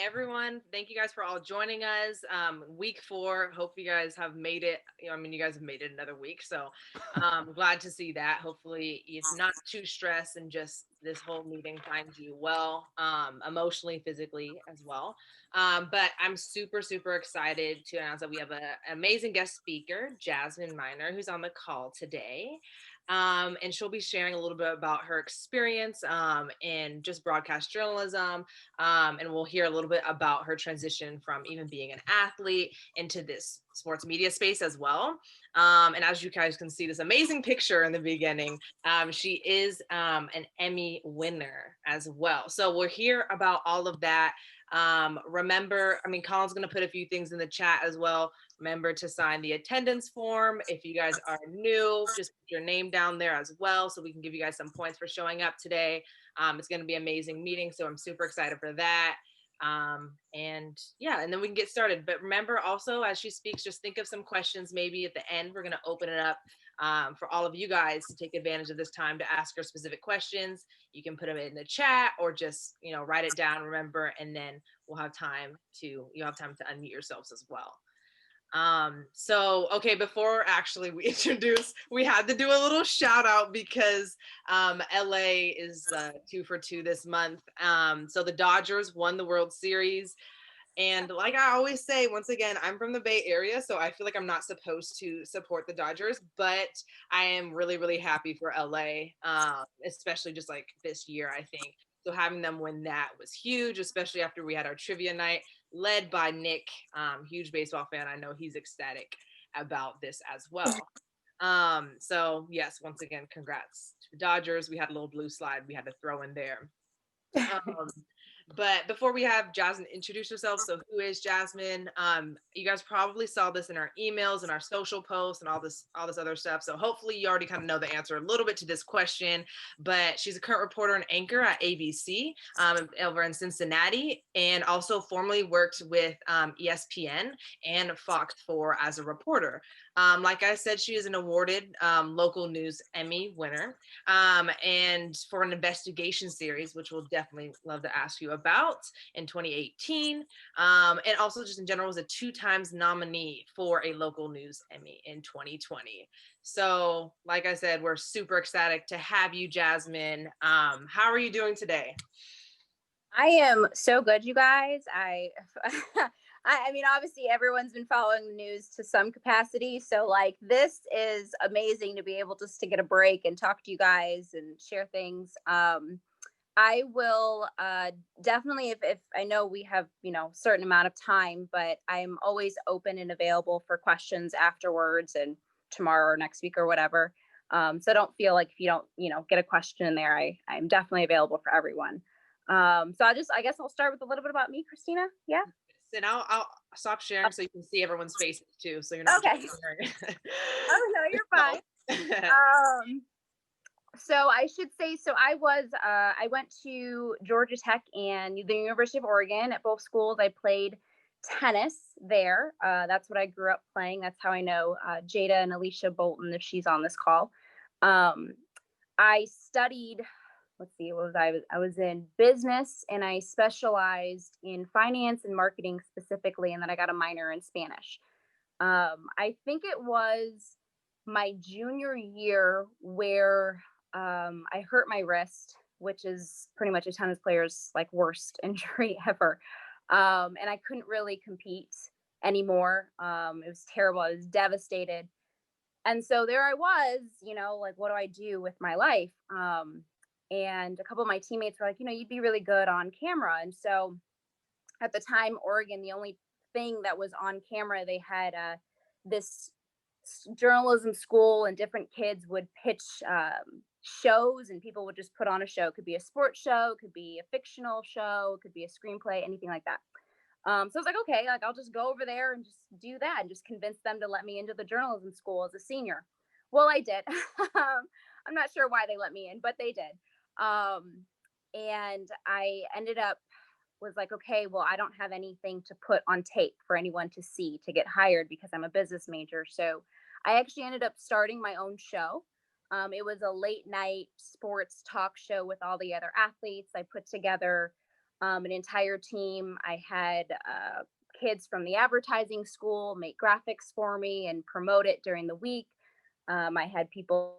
everyone. Thank you guys for all joining us. Week 4. Hope you guys have made it. You guys have made it another week. So glad to see that. Hopefully it's not too stressed and just this whole meeting finds you well, emotionally, physically as well. But I'm super, super excited to announce that we have an amazing guest speaker, Jasmine Miner, who's on the call today. And she'll be sharing a little bit about her experience in just broadcast journalism. And we'll hear a little bit about her transition from even being an athlete into this sports media space as well. And as you guys can see, this amazing picture in the beginning, she is an Emmy winner as well. So we'll hear about all of that. Remember, Colin's going to put a few things in the chat as well. Remember to sign the attendance form. If you guys are new, just put your name down there as well so we can give you guys some points for showing up today. It's going to be an amazing meeting, so I'm super excited for that. And then we can get started. But remember also, as she speaks, just think of some questions maybe at the end. We're going to open it up for all of you guys to take advantage of this time to ask her specific questions. You can put them in the chat or just, write it down, remember, and then you'll have time to unmute yourselves as well. Okay, before actually we introduce, we had to do a little shout out because LA is 2 for 2 this month. So the Dodgers won the World Series. And like I always say, once again, I'm from the Bay Area, so I feel like I'm not supposed to support the Dodgers, but I am really, really happy for LA, especially just like this year, I think. So having them win that was huge, especially after we had our trivia night led by Nick, huge baseball fan. I know he's ecstatic about this as well. So yes, once again, congrats to the Dodgers. We had a little blue slide we had to throw in there. But before we have Jasmine introduce herself, so who is Jasmine? You guys probably saw this in our emails and our social posts and all this other stuff. So hopefully you already kind of know the answer a little bit to this question. But she's a current reporter and anchor at ABC over in Cincinnati, and also formerly worked with ESPN and Fox 4 as a reporter. Like I said, she is an awarded local news Emmy winner, and for an investigation series, which we'll definitely love to ask you about, in 2018. And also just in general was a 2 times nominee for a local news Emmy in 2020. So like I said, we're super excited to have you, Jasmine. How are you doing today? I am so good, you guys. I mean, obviously everyone's been following the news to some capacity. So like, this is amazing to be able just to get a break and talk to you guys and share things. I will definitely, if I know we have, certain amount of time, but I'm always open and available for questions afterwards and tomorrow or next week or whatever. So don't feel like if you don't, get a question in there, I'm definitely available for everyone. So I guess I'll start with a little bit about me, Christina. Yeah. And I'll stop sharing so you can see everyone's faces too, so you're not okay. Oh no, you're fine. So I should say, I went to Georgia Tech and the University of Oregon. At both schools, I played tennis there. That's what I grew up playing. That's how I know Jada and Alicia Bolton, if she's on this call. I studied, let's see, what was I was in business, and I specialized in finance and marketing specifically, and then I got a minor in Spanish. I think it was my junior year where I hurt my wrist, which is pretty much a tennis player's like worst injury ever. And I couldn't really compete anymore. It was terrible. I was devastated. And so there I was, like, what do I do with my life? And a couple of my teammates were like, you'd be really good on camera. And so at the time, Oregon, the only thing that was on camera, they had this journalism school, and different kids would pitch shows, and people would just put on a show. It could be a sports show, it could be a fictional show, it could be a screenplay, anything like that. So I was like, okay, like I'll just go over there and just do that and just convince them to let me into the journalism school as a senior. Well, I did. I'm not sure why they let me in, but they did. And I ended up was like, okay, well, I don't have anything to put on tape for anyone to see to get hired because I'm a business major. So I actually ended up starting my own show. It was a late night sports talk show with all the other athletes. I put together an entire team. I had kids from the advertising school make graphics for me and promote it during the week. I had people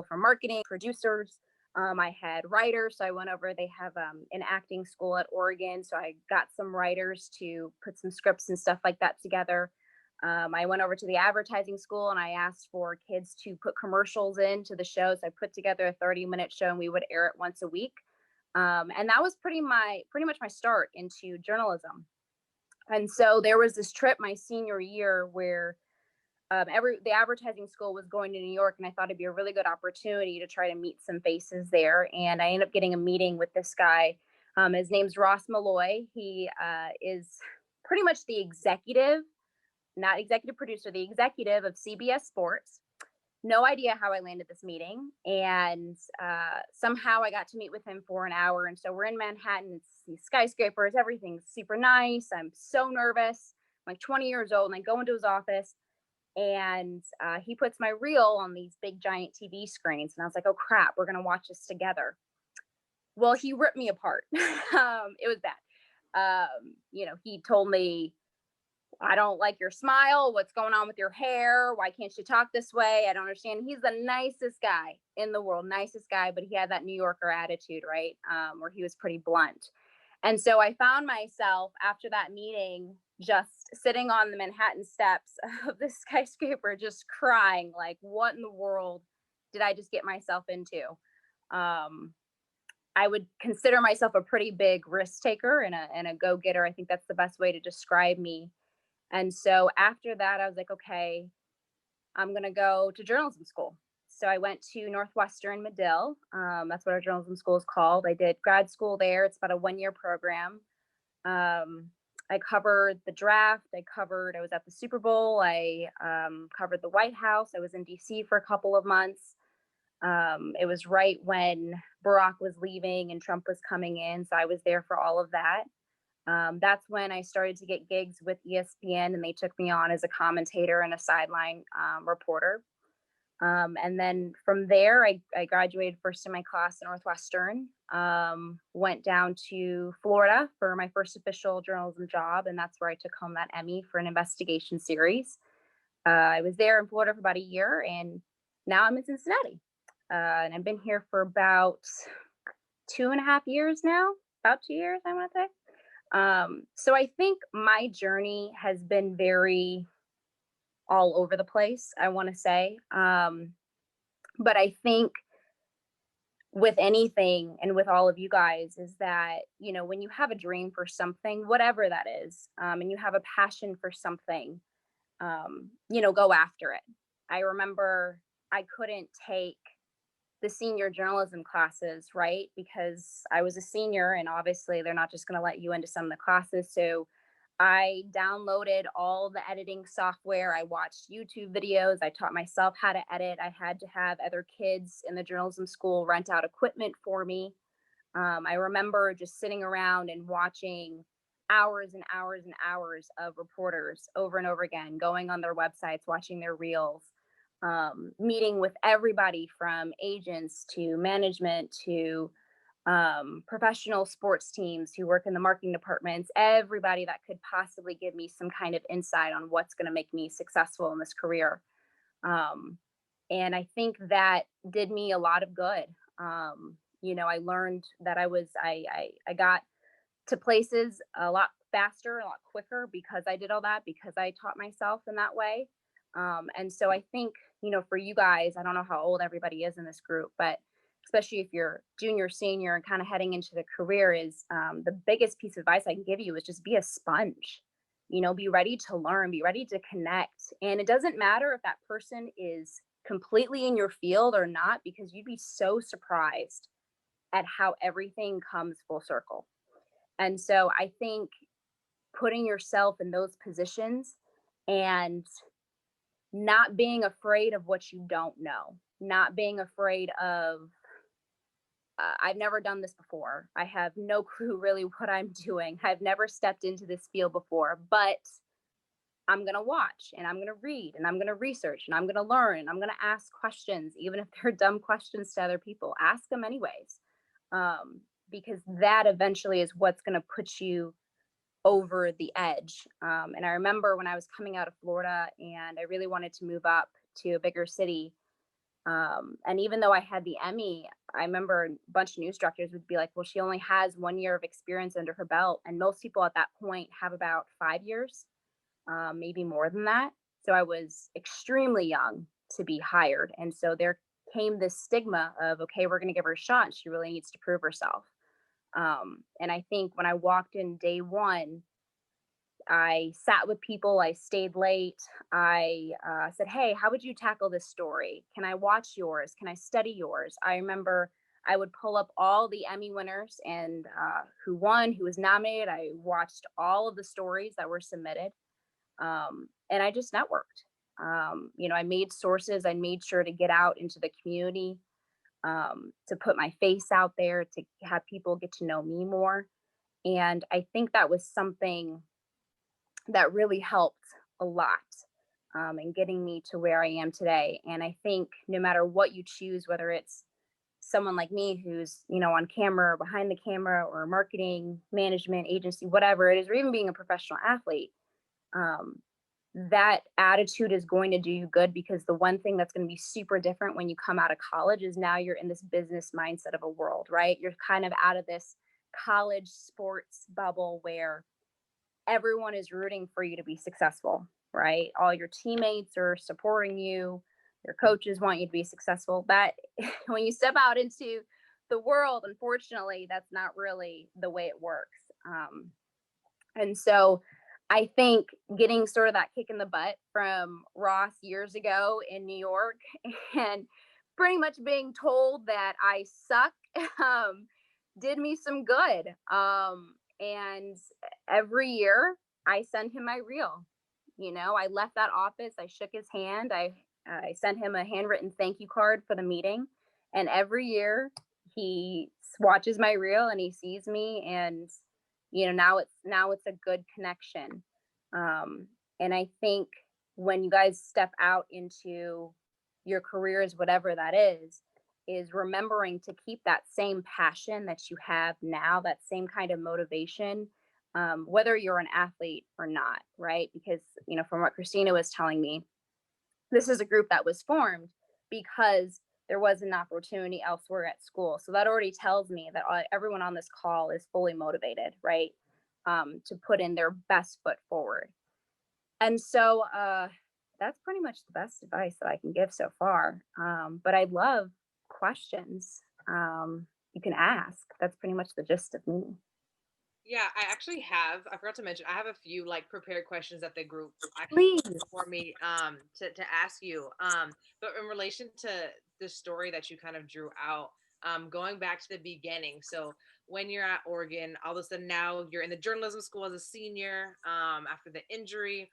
from marketing, producers. I had writers. So I went over, they have an acting school at Oregon. So I got some writers to put some scripts and stuff like that together. I went over to the advertising school and I asked for kids to put commercials into the show. So I put together a 30-minute show and we would air it once a week. And that was pretty much my start into journalism. And so there was this trip my senior year where the advertising school was going to New York, and I thought it'd be a really good opportunity to try to meet some faces there. And I ended up getting a meeting with this guy. His name's Ross Malloy. He is pretty much the executive, not executive producer, the executive of CBS Sports. No idea how I landed this meeting. And somehow I got to meet with him for an hour. And so we're in Manhattan, it's these skyscrapers, everything's super nice. I'm so nervous. I'm like 20 years old, and I go into his office and he puts my reel on these big giant TV screens. And I was like, oh crap, we're going to watch this together. Well, he ripped me apart. It was bad. He told me, I don't like your smile. What's going on with your hair? Why can't you talk this way? I don't understand. He's the nicest guy in the world, nicest guy, but he had that New Yorker attitude, right? Where he was pretty blunt. And so I found myself after that meeting just sitting on the Manhattan steps of this skyscraper, just crying, like, what in the world did I just get myself into? I would consider myself a pretty big risk taker and a go-getter. I think that's the best way to describe me. And so after that, I was like, okay, I'm going to go to journalism school. So I went to Northwestern Medill. That's what our journalism school is called. I did grad school there. It's about a 1-year program. I covered the draft. I was at the Super Bowl. I covered the White House. I was in DC for a couple of months. It was right when Barack was leaving and Trump was coming in. So I was there for all of that. That's when I started to get gigs with ESPN, and they took me on as a commentator and a sideline reporter. And then from there, I graduated first in my class at Northwestern, went down to Florida for my first official journalism job, and that's where I took home that Emmy for an investigation series. I was there in Florida for about a year, and now I'm in Cincinnati. And I've been here for about 2.5 years now, about 2 years, I want to say. So I think my journey has been very all over the place, I want to say. But I think with anything and with all of you guys is that, when you have a dream for something, whatever that is, and you have a passion for something, go after it. I remember I couldn't take the senior journalism classes, right? Because I was a senior and obviously they're not just going to let you into some of the classes. So I downloaded all the editing software. I watched YouTube videos. I taught myself how to edit. I had to have other kids in the journalism school rent out equipment for me. I remember just sitting around and watching hours and hours and hours of reporters over and over again, going on their websites, watching their reels, meeting with everybody from agents to management to professional sports teams who work in the marketing departments, everybody that could possibly give me some kind of insight on what's going to make me successful in this career. And I think that did me a lot of good. I learned that I got to places a lot faster, a lot quicker because I did all that, because I taught myself in that way. And so I think, for you guys, I don't know how old everybody is in this group, but especially if you're junior, senior, and kind of heading into the career, is the biggest piece of advice I can give you is just be a sponge. Be ready to learn, be ready to connect. And it doesn't matter if that person is completely in your field or not, because you'd be so surprised at how everything comes full circle. And so I think putting yourself in those positions and not being afraid of what you don't know, not being afraid of, I've never done this before. I have no clue really what I'm doing. I've never stepped into this field before, but I'm going to watch and I'm going to read and I'm going to research and I'm going to learn and I'm going to ask questions, even if they're dumb questions to other people. Ask them anyways. because that eventually is what's going to put you over the edge. And I remember when I was coming out of Florida and I really wanted to move up to a bigger city. And even though I had the Emmy, I remember a bunch of news directors would be like, well, she only has 1 year of experience under her belt. And most people at that point have about 5 years, maybe more than that. So I was extremely young to be hired. And so there came this stigma of, okay, we're going to give her a shot. She really needs to prove herself. And I think when I walked in day one, I sat with people, I stayed late. I said, hey, how would you tackle this story? Can I watch yours? Can I study yours? I remember I would pull up all the Emmy winners and who won, who was nominated. I watched all of the stories that were submitted. And I just networked. I made sources, I made sure to get out into the community, to put my face out there, to have people get to know me more. And I think that was something that really helped a lot in getting me to where I am today. And I think no matter what you choose, whether it's someone like me who's, on camera or behind the camera or marketing, management, agency, whatever it is, or even being a professional athlete, that attitude is going to do you good, because the one thing that's going to be super different when you come out of college is now you're in this business mindset of a world, right? You're kind of out of this college sports bubble where everyone is rooting for you to be successful, right? All your teammates are supporting you. Your coaches want you to be successful. That when you step out into the world, unfortunately, that's not really the way it works. And so I think getting sort of that kick in the butt from Ross years ago in New York and pretty much being told that I suck did me some good. And every year I send him my reel. I left that office, I shook his hand, I sent him a handwritten thank you card for the meeting. And every year he watches my reel and he sees me, and now it's a good connection. And I think when you guys step out into your careers, whatever that is remembering to keep that same passion that you have now, that same kind of motivation, whether you're an athlete or not, right? Because, from what Christina was telling me, this is a group that was formed because there was an opportunity elsewhere at school. So that already tells me that everyone on this call is fully motivated, right? To put in their best foot forward. And so that's pretty much the best advice that I can give so far. But I love questions you can ask. That's pretty much the gist of me. Yeah, I forgot to mention, I have a few like prepared questions that the group actually Please. for me to ask you. But in relation to the story that you kind of drew out, going back to the beginning. So when you're at Oregon, all of a sudden now you're in the journalism school as a senior, after the injury.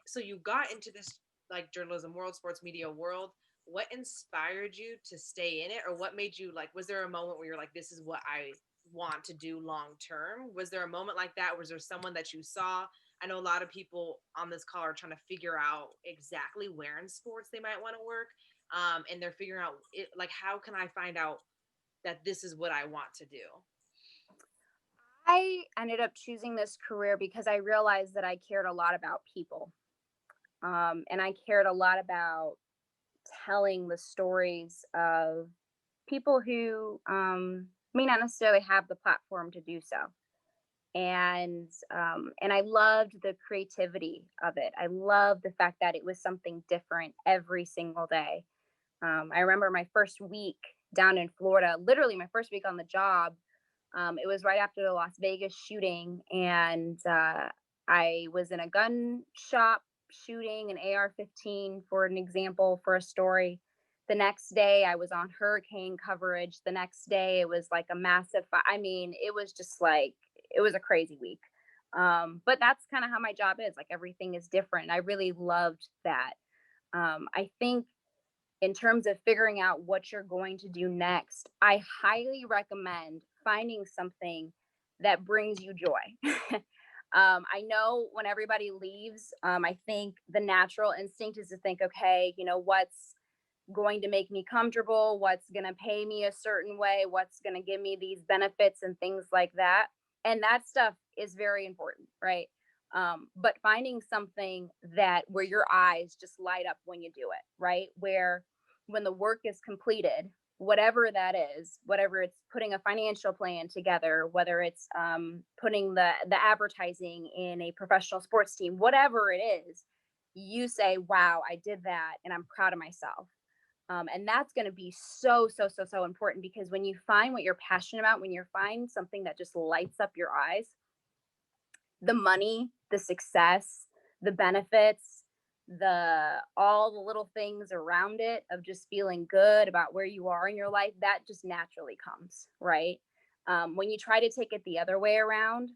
So you got into this like journalism world, sports media world. What inspired you to stay in it, or what made you like, was there a moment where you're like, this is what I want to do long term? Was there a moment like that? Was there someone that you saw? I know a lot of people on this call are trying to figure out exactly where in sports they might want to work. And they're figuring out it, like, how can I find out that this is what I want to do? I ended up choosing this career because I realized that I cared a lot about people. And I cared a lot about telling the stories of people who may not necessarily have the platform to do so. And I loved the creativity of it. I loved the fact that it was something different every single day. I remember my first week down in Florida, literally my first week on the job. It was right after the Las Vegas shooting, and I was in a gun shop shooting an AR-15 for an example for a story. The next day, I was on hurricane coverage. The next day, it was like a massive. I mean, it was just like it was a crazy week. But that's kind of how my job is. Like everything is different. I really loved that. I think in terms of figuring out what you're going to do next, I highly recommend finding something that brings you joy. I know when everybody leaves, I think the natural instinct is to think, okay, what's going to make me comfortable, what's going to pay me a certain way, what's going to give me these benefits and things like that. And that stuff is very important, right? But finding something that where your eyes just light up when you do it, right? Where when the work is completed, whatever that is, whatever it's putting a financial plan together, whether it's putting the advertising in a professional sports team, whatever it is, you say, wow, I did that and I'm proud of myself. And that's going to be so important, because when you find what you're passionate about, when you find something that just lights up your eyes, the money, the success, the benefits, the all the little things around it of just feeling good about where you are in your life, that just naturally comes, right? When you try to take it the other way around,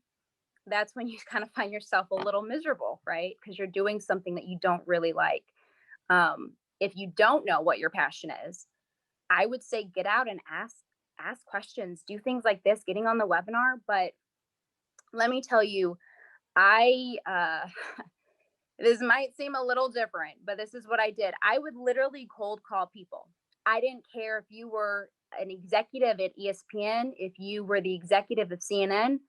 that's when you kind of find yourself a little miserable, right? Because you're doing something that you don't really like. If you don't know what your passion is, I would say get out and ask questions, do things like this, getting on the webinar. But let me tell you, I this might seem a little different, but this is what I did. I would literally cold call people. I didn't care if you were an executive at ESPN, if you were the executive of CNN.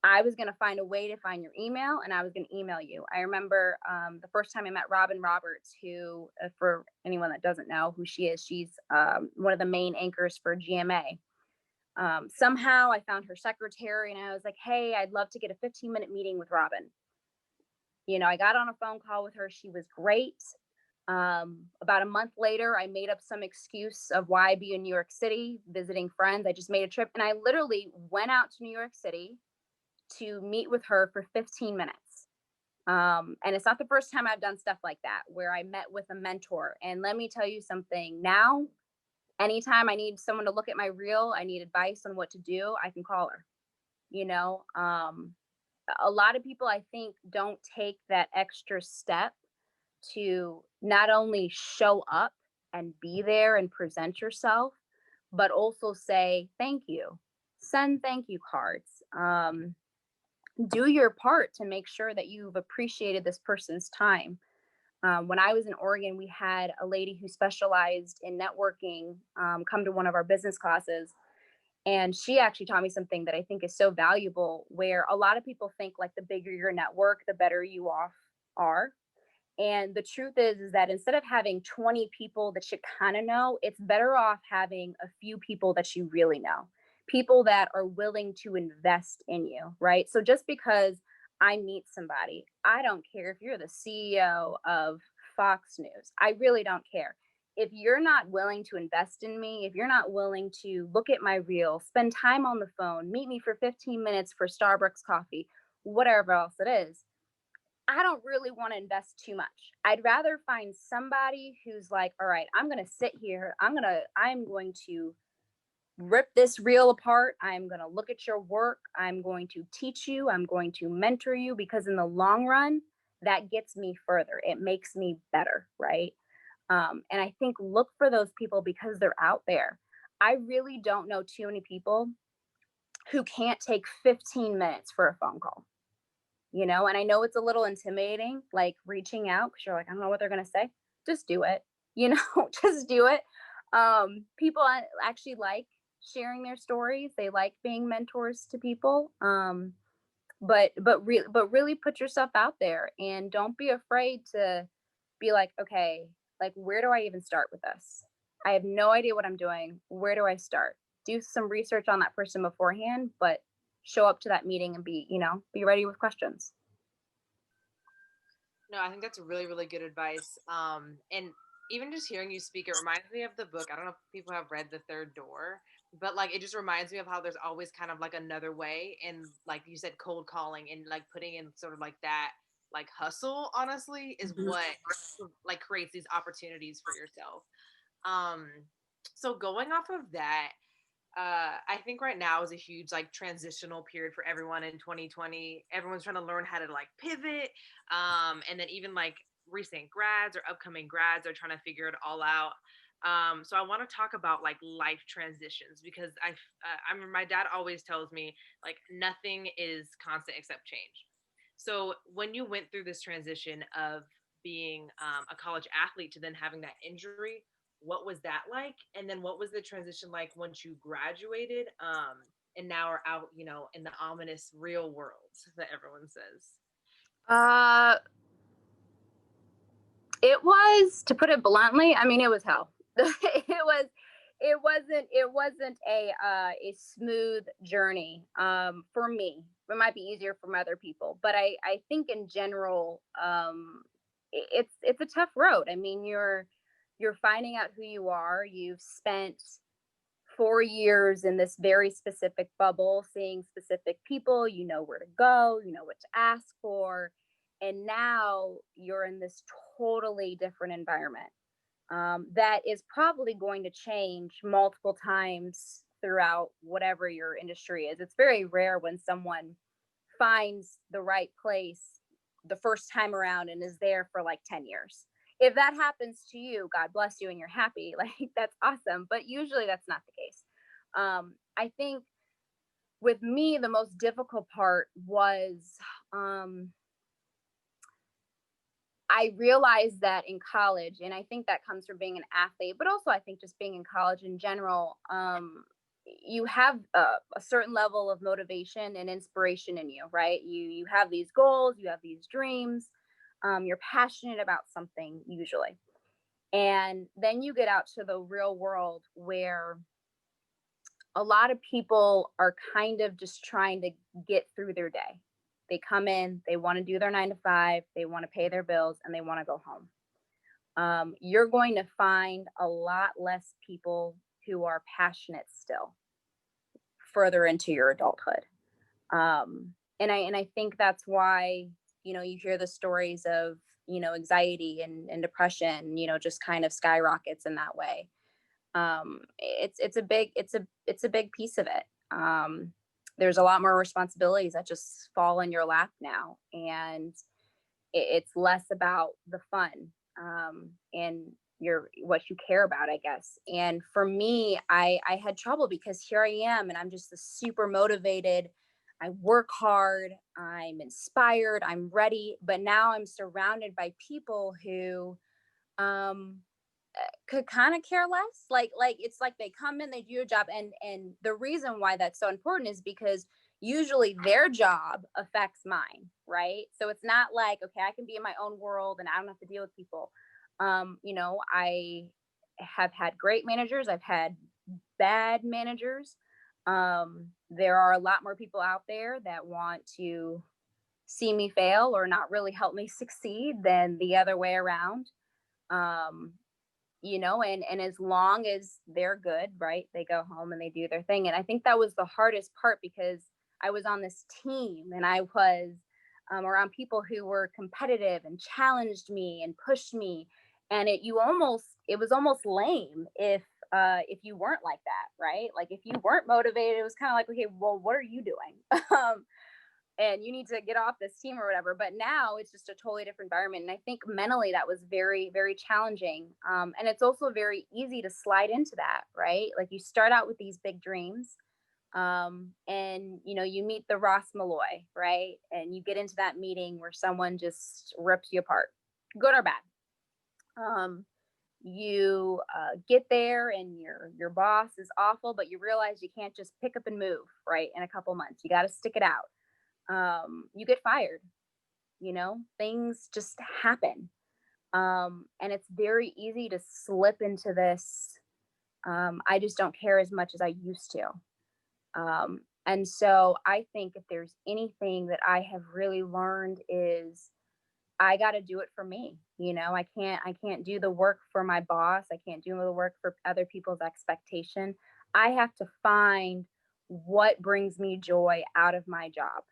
I was going to find a way to find your email, and I was going to email you. I remember the first time I met Robin Roberts, who, for anyone that doesn't know who she is, she's one of the main anchors for GMA. Somehow I found her secretary and I was like, hey, I'd love to get a 15-minute meeting with Robin. I got on a phone call with her. She was great. About a month later, I made up some excuse of why I'd be in New York City visiting friends. I just made a trip, and I literally went out to New York City to meet with her for 15 minutes. And it's not the first time I've done stuff like that, where I met with a mentor. And let me tell you something, now, anytime I need someone to look at my reel, I need advice on what to do, I can call her. A lot of people, I think, don't take that extra step to not only show up and be there and present yourself, but also say thank you, send thank you cards, do your part to make sure that you've appreciated this person's time. When I was in Oregon, we had a lady who specialized in networking come to one of our business classes. And she actually taught me something that I think is so valuable, where a lot of people think like the bigger your network, the better you off are. And the truth is that instead of having 20 people that you kind of know, it's better off having a few people that you really know, people that are willing to invest in you, right? So just because I meet somebody, I don't care if you're the CEO of Fox News, I really don't care. If you're not willing to invest in me, if you're not willing to look at my reel, spend time on the phone, meet me for 15 minutes for Starbucks coffee, whatever else it is, I don't really want to invest too much. I'd rather find somebody who's like, all right, I'm going to sit here. I'm going to rip this reel apart. I'm going to look at your work. I'm going to teach you. I'm going to mentor you, because in the long run, that gets me further. It makes me better, right? And I think look for those people because they're out there. I really don't know too many people who can't take 15 minutes for a phone call. And I know it's a little intimidating, like reaching out, because you're like, I don't know what they're going to say. Just do it, just do it. People actually like sharing their stories. They like being mentors to people. But really put yourself out there, and don't be afraid to be like, okay, like, where do I even start with this? I have no idea what I'm doing. Where do I start? Do some research on that person beforehand, but show up to that meeting and be ready with questions. No, I think that's really, really good advice. And even just hearing you speak, it reminds me of the book. I don't know if people have read The Third Door, but like it just reminds me of how there's always kind of like another way. And like you said, cold calling and like putting in sort of like that like hustle, honestly, is what like creates these opportunities for yourself. Um, so going off of that, I think right now is a huge like transitional period for everyone in 2020. Everyone's trying to learn how to like pivot. And then even like recent grads or upcoming grads are trying to figure it all out. So I want to talk about like life transitions, because I remember my dad always tells me like nothing is constant except change. So when you went through this transition of being a college athlete to then having that injury, what was that like? And then what was the transition like once you graduated? And now are out, you know, in the ominous real world that everyone says. Uh, it was, to put it bluntly, I mean, it was hell. It wasn't a smooth journey for me. It might be easier for other people, but I think in general, it's a tough road. I mean, you're finding out who you are. You've spent 4 years in this very specific bubble, seeing specific people, you know where to go, you know what to ask for. And now you're in this totally different environment that is probably going to change multiple times throughout whatever your industry is. It's very rare when someone finds the right place the first time around and is there for like 10 years. If that happens to you, God bless you and you're happy, like that's awesome. But usually that's not the case. I think with me, the most difficult part was I realized that in college, and I think that comes from being an athlete, but also I think just being in college in general, you have a certain level of motivation and inspiration in you, right? You have these goals, you have these dreams, you're passionate about something usually, and then you get out to the real world where a lot of people are kind of just trying to get through their day. They come in, they want to do their 9 to 5, they want to pay their bills, and they want to go home. You're going to find a lot less people who are passionate still further into your adulthood. And I think that's why, you know, you hear the stories of, you know, anxiety and depression, you know, just kind of skyrockets in that way. It's a big piece of it. There's a lot more responsibilities that just fall in your lap now, and it's less about the fun and your what you care about, I guess. And for me, I had trouble because here I am, and I'm just super motivated. I work hard, I'm inspired, I'm ready, but now I'm surrounded by people who um could kind of care less. Like it's like they come in, they do a job, and the reason why that's so important is because usually their job affects mine, right? So it's not like, okay, I can be in my own world and I don't have to deal with people. You know, I have had great managers, I've had bad managers. There are a lot more people out there that want to see me fail or not really help me succeed than the other way around. um you know, and as long as they're good, right, they go home and they do their thing. And I think that was the hardest part because I was on this team and I was around people who were competitive and challenged me and pushed me, and it was almost lame if you weren't like that, right? Like if you weren't motivated, it was kind of like, okay, well, what are you doing? And you need to get off this team or whatever. But now it's just a totally different environment. And I think mentally that was very, very challenging. And it's also very easy to slide into that, right? Like you start out with these big dreams, and you know, you meet the Ross Malloy, right? And you get into that meeting where someone just rips you apart, good or bad. You get there and your boss is awful, but you realize you can't just pick up and move, right, in a couple months. You got to stick it out. You get fired, you know, things just happen. And it's very easy to slip into this. I just don't care as much as I used to. And so I think if there's anything that I have really learned is I got to do it for me. You know, I can't do the work for my boss. I can't do the work for other people's expectation. I have to find what brings me joy out of my job.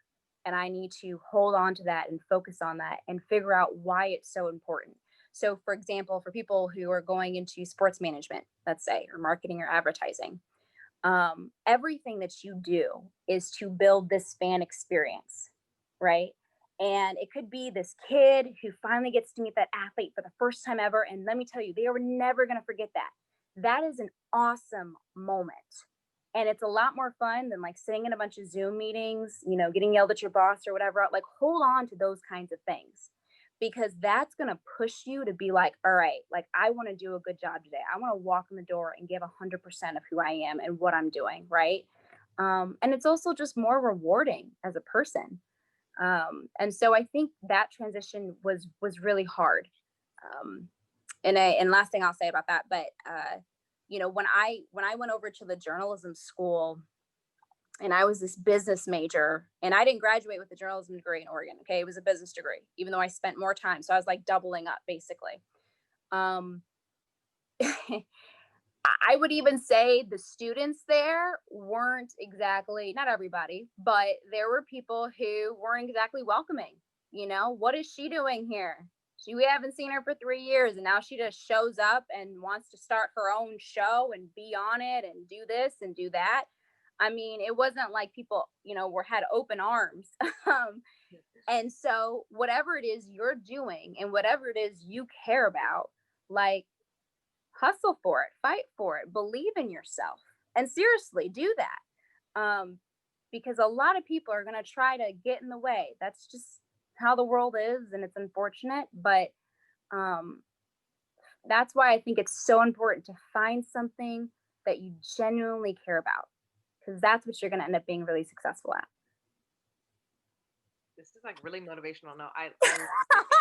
And I need to hold on to that and focus on that and figure out why it's so important. So, for example, for people who are going into sports management, let's say, or marketing or advertising, everything that you do is to build this fan experience, right? And it could be this kid who finally gets to meet that athlete for the first time ever. And let me tell you, they are never going to forget that. That is an awesome moment. And it's a lot more fun than like sitting in a bunch of Zoom meetings, you know, getting yelled at your boss or whatever. Like hold on to those kinds of things because that's going to push you to be like, all right, like I want to do a good job today. I want to walk in the door and give 100% of who I am and what I'm doing. Right. And it's also just more rewarding as a person. And so I think that transition was really hard. And last thing I'll say about that, but when I went over to the journalism school, and I was this business major, and I didn't graduate with a journalism degree in Oregon. Okay, it was a business degree, even though I spent more time. So I was like doubling up, basically. Um, I would even say the students there weren't exactly, not everybody, but there were people who weren't exactly welcoming. What is she doing here? We haven't seen her for 3 years, and now she just shows up and wants to start her own show and be on it and do this and do that. I mean, it wasn't like people, had open arms. And so whatever it is you're doing and whatever it is you care about, like, hustle for it, fight for it, believe in yourself, and seriously do that. Because a lot of people are going to try to get in the way. That's just how the world is, and it's unfortunate, but that's why I think it's so important to find something that you genuinely care about, because that's what you're going to end up being really successful at. This is like really motivational. No,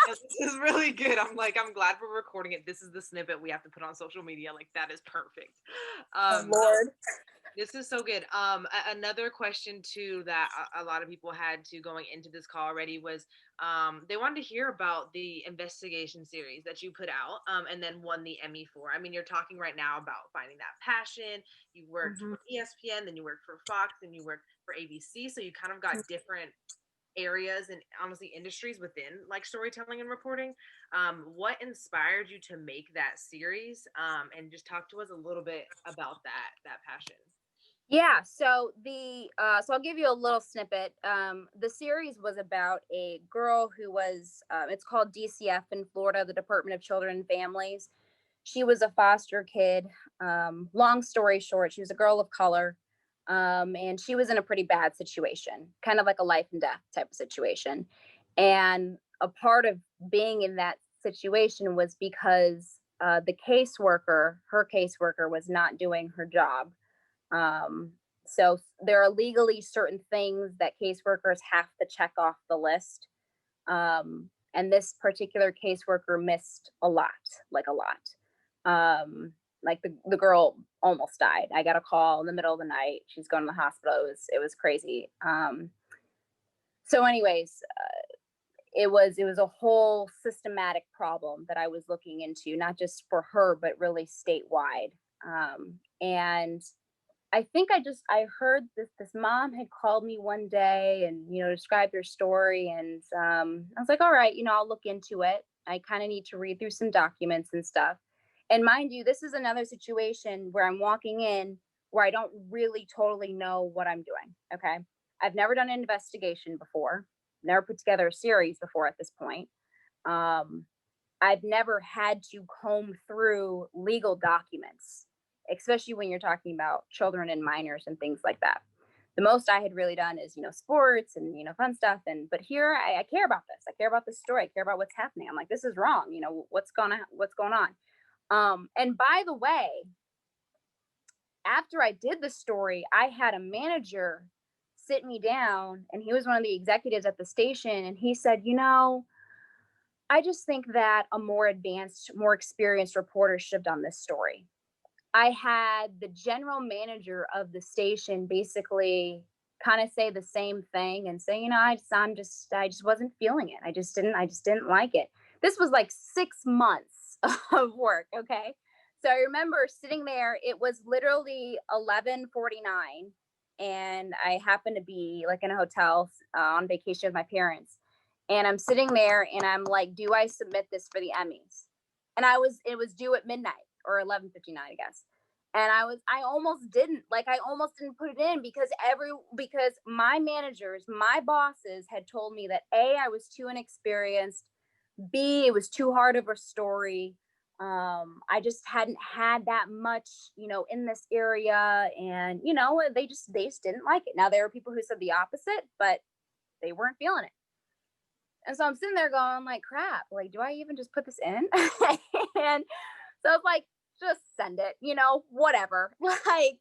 this is really good. I'm glad we're recording it. This is the snippet we have to put on social media. Like, that is perfect. Oh, Lord. This is so good. Another question too that a lot of people had to going into this call already was, they wanted to hear about the investigation series that you put out, and then won the Emmy for. I mean, you're talking right now about finding that passion. You worked for ESPN, then you worked for Fox, and you worked for ABC. So you kind of got different areas and honestly industries within like storytelling and reporting. What inspired you to make that series? And just talk to us a little bit about that passion. Yeah, so so I'll give you a little snippet. The series was about a girl who was, it's called DCF in Florida, the Department of Children and Families. She was a foster kid. Long story short, she was a girl of color, and she was in a pretty bad situation, kind of like a life and death type of situation. And a part of being in that situation was because her caseworker, was not doing her job. So there are legally certain things that caseworkers have to check off the list. And this particular caseworker missed a lot. Like the girl almost died. I got a call in the middle of the night. She's going to the hospital. It was crazy. So anyways, it was a whole systematic problem that I was looking into, not just for her, but really statewide. And I think I heard this mom had called me one day and, described her story. And I was like, all right, I'll look into it. I kind of need to read through some documents and stuff. And mind you, this is another situation where I'm walking in where I don't really totally know what I'm doing. Okay. I've never done an investigation before, never put together a series before at this point. I've never had to comb through legal documents, especially when you're talking about children and minors and things like that. The most I had really done is, sports and, fun stuff. But here I care about this. I care about this story. I care about what's happening. I'm like, this is wrong. What's going on? And by the way, after I did the story, I had a manager sit me down, and he was one of the executives at the station. And he said, I just think that a more advanced, more experienced reporter should have done this story. I had the general manager of the station basically kind of say the same thing and say, I just wasn't feeling it. I just didn't like it. This was like 6 months of work. Okay. So I remember sitting there, it was literally 11:49, and I happened to be like in a hotel on vacation with my parents. And I'm sitting there and I'm like, do I submit this for the Emmys? And it was due at midnight or 11:59, I guess. And I almost didn't put it in because my managers, my bosses had told me that A, I was too inexperienced, B, it was too hard of a story. I just hadn't had that much, in this area, and, they just didn't like it. Now, there were people who said the opposite, but they weren't feeling it. And so I'm sitting there going like, crap, like, do I even just put this in? And so it's like, just send it, whatever, like,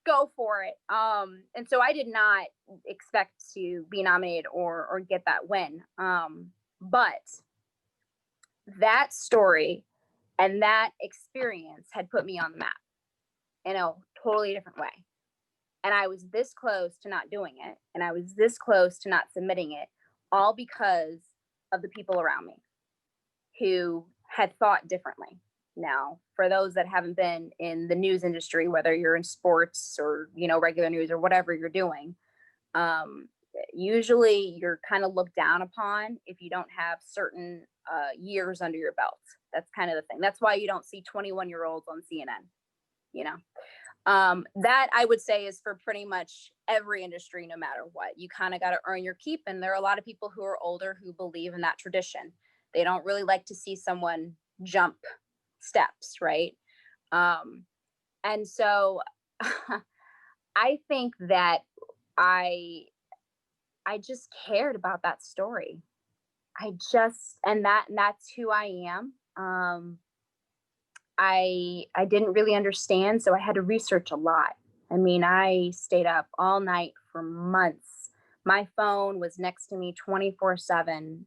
go for it. And so I did not expect to be nominated or get that win. But that story and that experience had put me on the map in a totally different way. And I was this close to not doing it. And I was this close to not submitting it, all because of the people around me who had thought differently. Now, for those that haven't been in the news industry, whether you're in sports or, regular news or whatever you're doing, usually you're kind of looked down upon if you don't have certain years under your belt. That's kind of the thing. That's why you don't see 21-year-olds on CNN, that I would say is for pretty much every industry, no matter what. You kind of got to earn your keep. And there are a lot of people who are older who believe in that tradition. They don't really like to see someone jump steps, right? And so I think that I just cared about that story. And that's who I am. I didn't really understand, so I had to research a lot. I mean, I stayed up all night for months. My phone was next to me 24/7,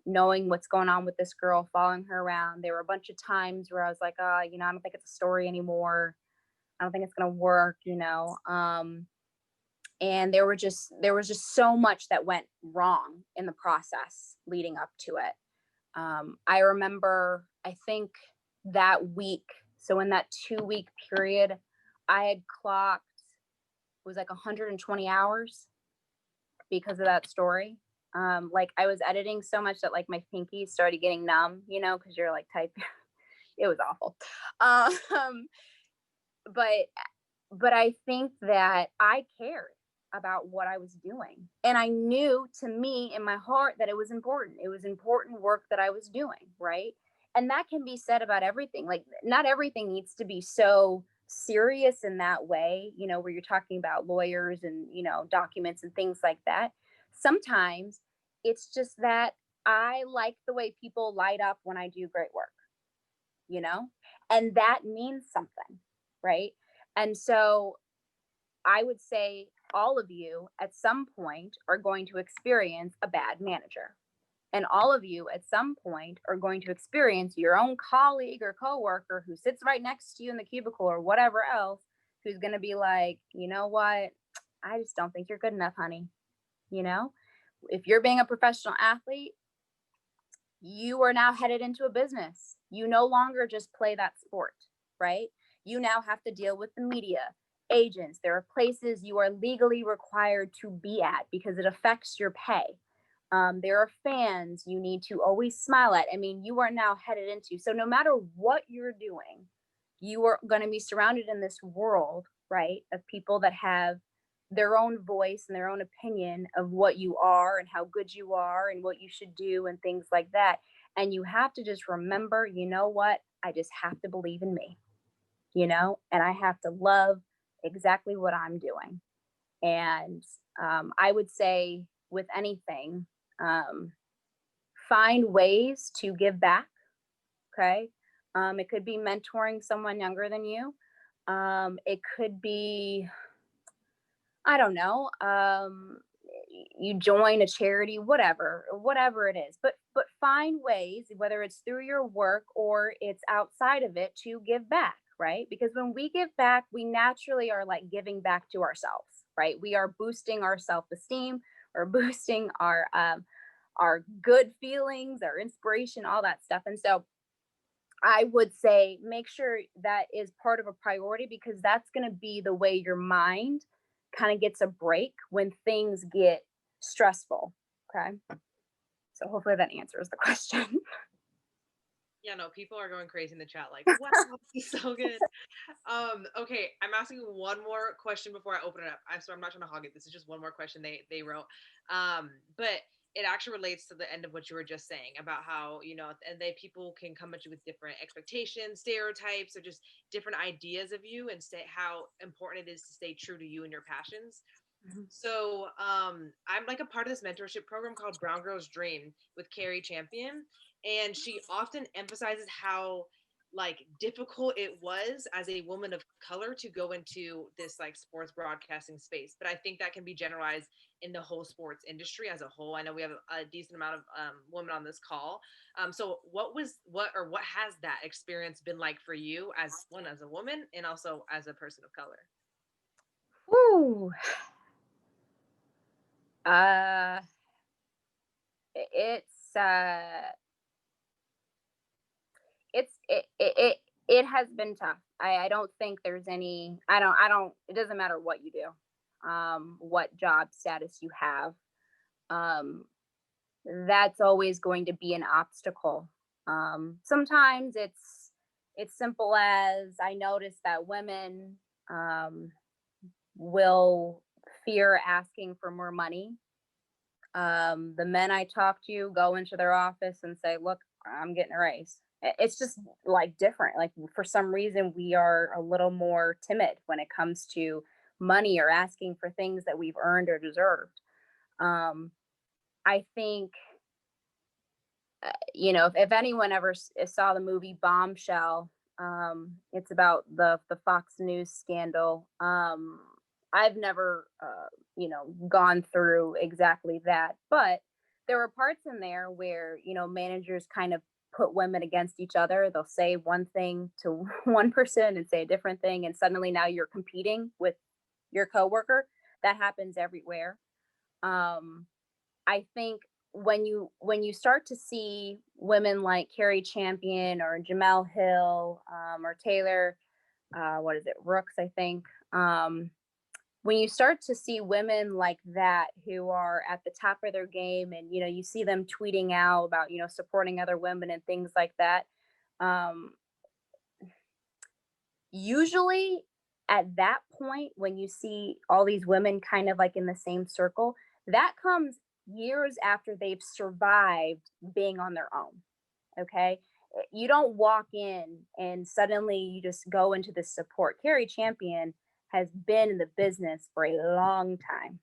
knowing what's going on with this girl, following her around. There were a bunch of times where I was like, I don't think it's a story anymore. I don't think it's going to work, and there was just so much that went wrong in the process leading up to it. I remember, I think that week, so in that 2-week period, I had clocked, it was like 120 hours because of that story. Like I was editing so much that like my pinky started getting numb, because you're like typing. It was awful. But I think that I cared about what I was doing. And I knew, to me in my heart, that it was important. It was important work that I was doing, right? And that can be said about everything. Like, not everything needs to be so serious in that way, where you're talking about lawyers and, documents and things like that. Sometimes it's just that I like the way people light up when I do great work, and that means something, right? And so I would say all of you at some point are going to experience a bad manager. And all of you at some point are going to experience your own colleague or coworker who sits right next to you in the cubicle or whatever else, who's going to be like, you know what? I just don't think you're good enough, honey. If you're being a professional athlete, you are now headed into a business. You no longer just play that sport, right? You now have to deal with the media, agents. There are places you are legally required to be at because it affects your pay. There are fans you need to always smile at. I mean, you are now headed into. So no matter what you're doing, you are going to be surrounded in this world, right, of people that have their own voice and their own opinion of what you are and how good you are and what you should do and things like that. And you have to just remember, you know what? I just have to believe in me, and I have to love exactly what I'm doing. And I would say with anything, find ways to give back. Okay. It could be mentoring someone younger than you. It could be, I don't know, you join a charity, whatever it is, but find ways, whether it's through your work or it's outside of it, to give back, right? Because when we give back, we naturally are like giving back to ourselves, right? We are boosting our self-esteem, or boosting our good feelings, our inspiration, all that stuff. And so I would say make sure that is part of a priority, because that's going to be the way your mind kind of gets a break when things get stressful. Okay. So hopefully that answers the question. Yeah, no, people are going crazy in the chat like, wow, this is so good. Okay, I'm asking one more question before I open it up. I'm not trying to hog it. This is just one more question they wrote. But it actually relates to the end of what you were just saying about how, and people can come at you with different expectations, stereotypes, or just different ideas of you, and say how important it is to stay true to you and your passions. Mhm. So I'm like a part of this mentorship program called Brown Girls Dream with Carrie Champion, and she often emphasizes how like difficult it was as a woman of color to go into this like sports broadcasting space. But I think that can be generalized in the whole sports industry as a whole. I know we have a decent amount of women on this call. So what has that experience been like for you as one as a woman and also as a person of color? Woo. Uh, it's it has been tough. I don't think there's any. I don't. It doesn't matter what you do, what job status you have. Um, that's always going to be an obstacle. Sometimes it's simple as I notice that women um, will fear asking for more money. The men I talk to go into their office and say, "Look, I'm getting a raise." It's just like different. Like for some reason, we are a little more timid when it comes to money or asking for things that we've earned or deserved. I think if anyone ever saw the movie Bombshell, it's about the Fox News scandal. I've never, gone through exactly that, but there were parts in there where managers kind of put women against each other. They'll say one thing to one person and say a different thing, and suddenly now you're competing with your coworker. That happens everywhere. Um, I think when you start to see women like Carrie Champion or Jamel Hill, or Taylor, what is it, Rooks, I think. When you start to see women like that who are at the top of their game, and you see them tweeting out about supporting other women and things like that. Um, Usually, at that point, when you see all these women kind of like in the same circle, that comes years after they've survived being on their own. Okay. You don't walk in and suddenly you just go into this support. Carrie Champion has been in the business for a long time.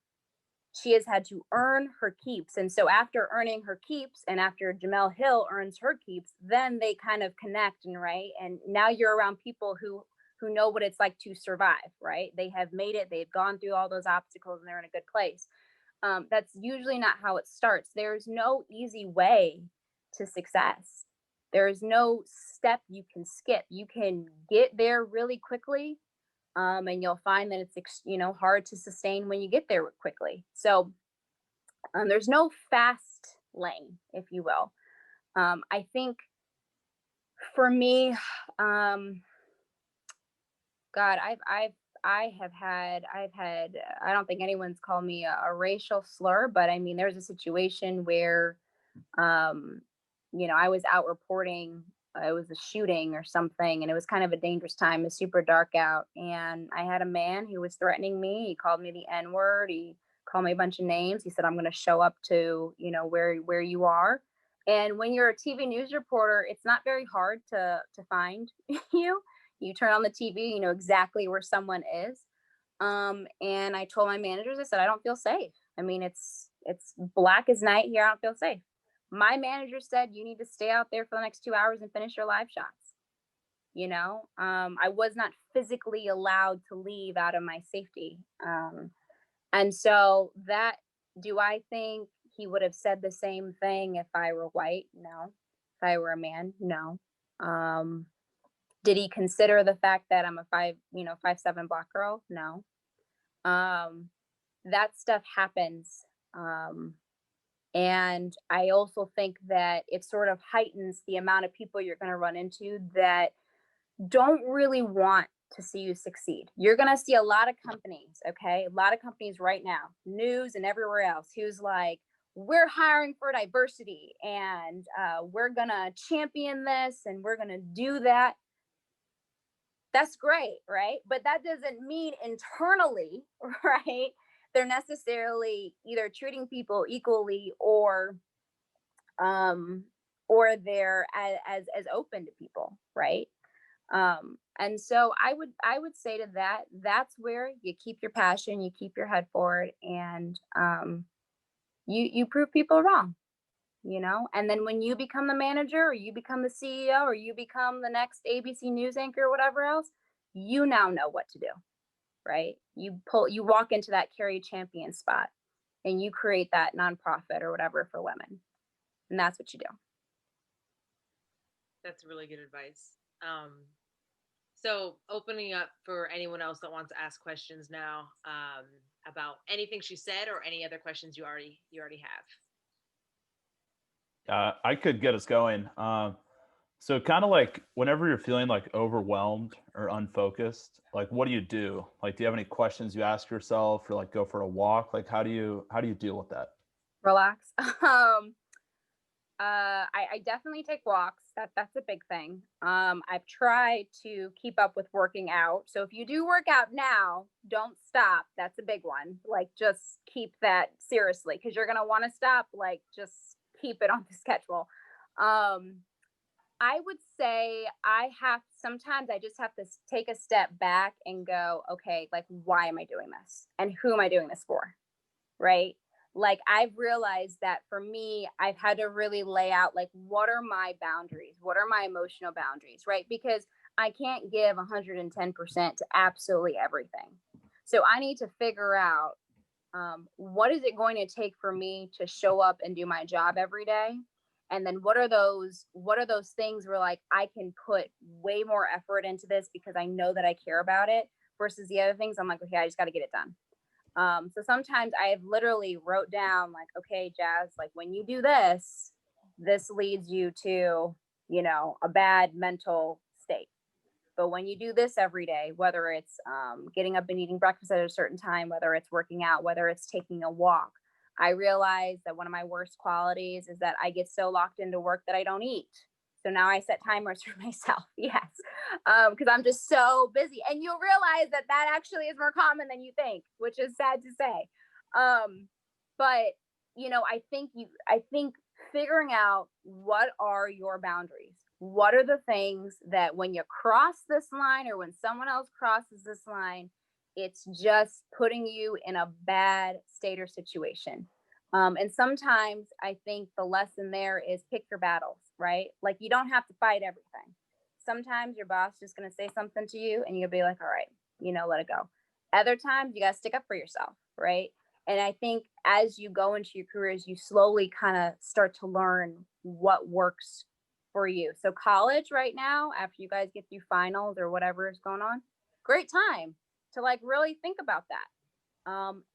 She has had to earn her keeps. And so after earning her keeps and after Jamel Hill earns her keeps, then they kind of connect, and right. And now you're around people who know what it's like to survive, right? They have made it, they've gone through all those obstacles, and they're in a good place. That's usually not how it starts. There's no easy way to success. There's no step you can skip. You can get there really quickly, and you'll find that it's hard to sustain when you get there quickly. So there's no fast lane, if you will. I think for me, um, God, I've had I don't think anyone's called me a racial slur, but I mean there's a situation where um, I was out reporting. It was a shooting or something, and it was kind of a dangerous time. It was super dark out, and I had a man who was threatening me. He called me the N word. He called me a bunch of names. He said, "I'm going to show up to where you are." And when you're a TV news reporter, it's not very hard to find you. You turn on the TV, you know exactly where someone is. And I told my managers, I said, I don't feel safe. I mean, it's black as night here. I don't feel safe. My manager said, you need to stay out there for the next 2 hours and finish your live shots. I was not physically allowed to leave out of my safety. And so that, do I think he would have said the same thing if I were white? No. If I were a man? No. Um, did he consider the fact that I'm a 5'7" black girl? No. Um, that stuff happens. Um, and I also think that it sort of heightens the amount of people you're going to run into that don't really want to see you succeed. You're going to see a lot of companies, okay? A lot of companies right now, news and everywhere else, who's like, we're hiring for diversity, and we're going to champion this and we're going to do that. That's great, right? But that doesn't mean internally, right? They're necessarily either treating people equally, um or they're as open to people, right? And so I would say to that, that's where you keep your passion, you keep your head forward, and you prove people wrong, you know. And then when you become the manager, or you become the CEO, or you become the next ABC News anchor, or whatever else, you now know what to do, right? You walk into that Carrie Champion spot, and you create that nonprofit or whatever for women, and that's what you do. That's really good advice. So opening up for anyone else that wants to ask questions now, about anything she said or any other questions you already have. I could get us going. So kind of like whenever you're feeling like overwhelmed or unfocused, like what do you do? Like, do you have any questions you ask yourself, or like go for a walk? Like, how do you deal with that? Relax. I definitely take walks. That's a big thing. I've tried to keep up with working out. So if you do work out now, don't stop. That's a big one. Like, just keep that seriously, because you're gonna want to stop. Like, just keep it on the schedule. I would say sometimes I just have to take a step back and go, okay, like, why am I doing this? And who am I doing this for? Right? Like, I've realized that for me, I've had to really lay out, like, what are my boundaries? What are my emotional boundaries? Right? Because I can't give 110% to absolutely everything. So I need to figure out, what is it going to take for me to show up and do my job every day? And then what are those things where, like, I can put way more effort into this because I know that I care about it, versus the other things I'm like, okay, I just got to get it done. So sometimes I have literally wrote down, like, okay, Jazz, like, when you do this, this leads you to, a bad mental state. But when you do this every day, whether it's getting up and eating breakfast at a certain time, whether it's working out, whether it's taking a walk, I realize that one of my worst qualities is that I get so locked into work that I don't eat. So now I set timers for myself. Yes. Because I'm just so busy. And you'll realize that actually is more common than you think, which is sad to say. But I think figuring out what are your boundaries. What are the things that when you cross this line, or when someone else crosses this line, it's just putting you in a bad state or situation. And sometimes I think the lesson there is pick your battles, right? Like, you don't have to fight everything. Sometimes your boss is just going to say something to you and you'll be like, all right, let it go. Other times you got to stick up for yourself, right? And I think as you go into your careers, you slowly kind of start to learn what works for you. So college right now, after you guys get through finals or whatever is going on, great time to, like, really think about that,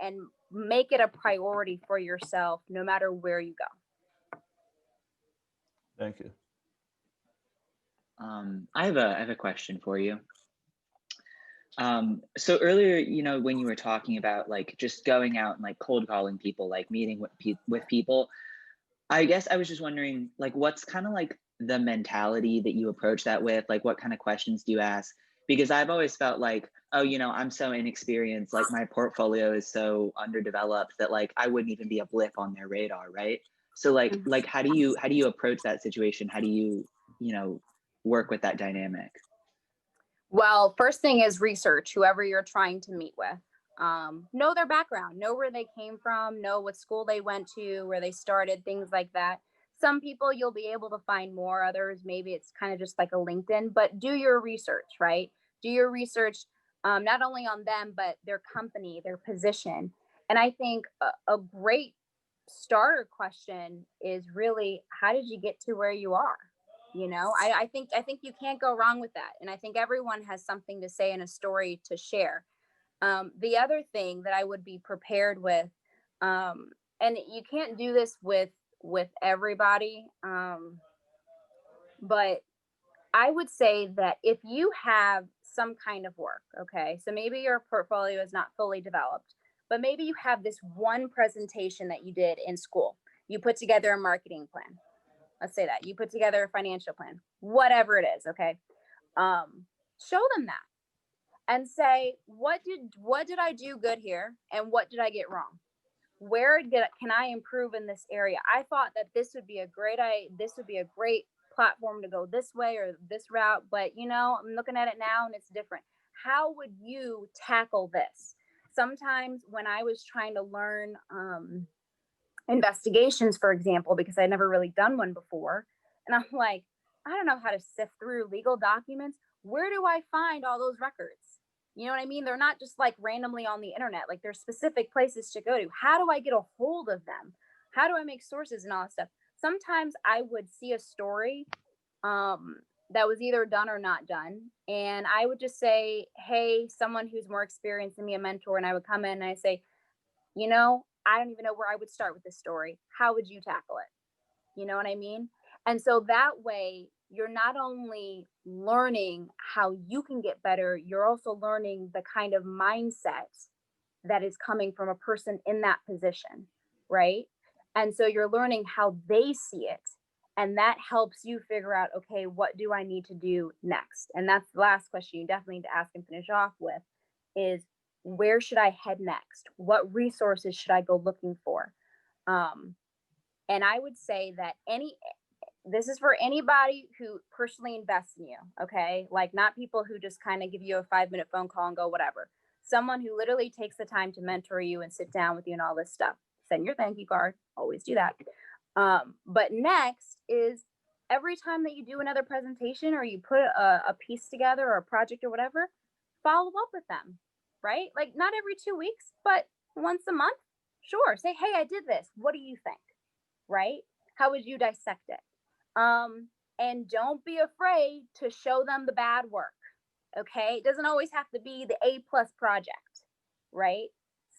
and make it a priority for yourself, no matter where you go. Thank you. I have a question for you. So earlier, when you were talking about, like, just going out and, like, cold calling people, like meeting with people, I guess I was just wondering, like, what's kind of like the mentality that you approach that with? Like, what kind of questions do you ask? Because I've always felt like, oh, I'm so inexperienced, like my portfolio is so underdeveloped that, like, I wouldn't even be a blip on their radar, right? So like how do you approach that situation? How do you, work with that dynamic? Well, first thing is research whoever you're trying to meet with. Know their background, know where they came from, know what school they went to, where they started, things like that. Some people you'll be able to find more, others maybe it's kind of just like a LinkedIn, but do your research, right? Do your research, not only on them, but their company, their position. And I think a great starter question is really, how did you get to where you are? I think you can't go wrong with that. And I think everyone has something to say and a story to share. The other thing that I would be prepared with, and you can't do this with everybody, but I would say that if you have some kind of work, okay, so maybe your portfolio is not fully developed, but maybe you have this one presentation that you did in school. You put together a marketing plan. Let's say that you put together a financial plan, whatever it is. Okay. Show them that and say, what did I do good here? And what did I get wrong? Can I improve in this area? I thought that this would be a great platform to go this way or this route, but you know, I'm looking at it now and it's different. How would you tackle this? Sometimes when I was trying to learn investigations, for example, because I'd never really done one before, and I'm like, I don't know how to sift through legal documents. Where do I find all those records? You know what I mean? They're not just like randomly on the internet. Like there's specific places to go to. How do I get a hold of them? How do I make sources and all that stuff? Sometimes I would see a story that was either done or not done. And I would just say, hey, someone who's more experienced than me, a mentor, and I would come in and I say, you know, I don't even know where I would start with this story. How would you tackle it? You know what I mean? And so that way, you're not only learning how you can get better, you're also learning the kind of mindset that is coming from a person in that position, right? And so you're learning how they see it. And that helps you figure out, okay, what do I need to do next? And that's the last question you definitely need to ask and finish off with is, where should I head next? What resources should I go looking for? And I would say that this is for anybody who personally invests in you, okay? Like not people who just kind of give you a 5-minute phone call and go whatever. Someone who literally takes the time to mentor you and sit down with you and all this stuff. Send your thank you card. Always do that. But next is every time that you do another presentation or you put a piece together or a project or whatever, follow up with them, right? Like not every 2 weeks, but once a month. Sure. Say, hey, I did this. What do you think? Right? How would you dissect it? And don't be afraid to show them the bad work. Okay. It doesn't always have to be the A+ project, right?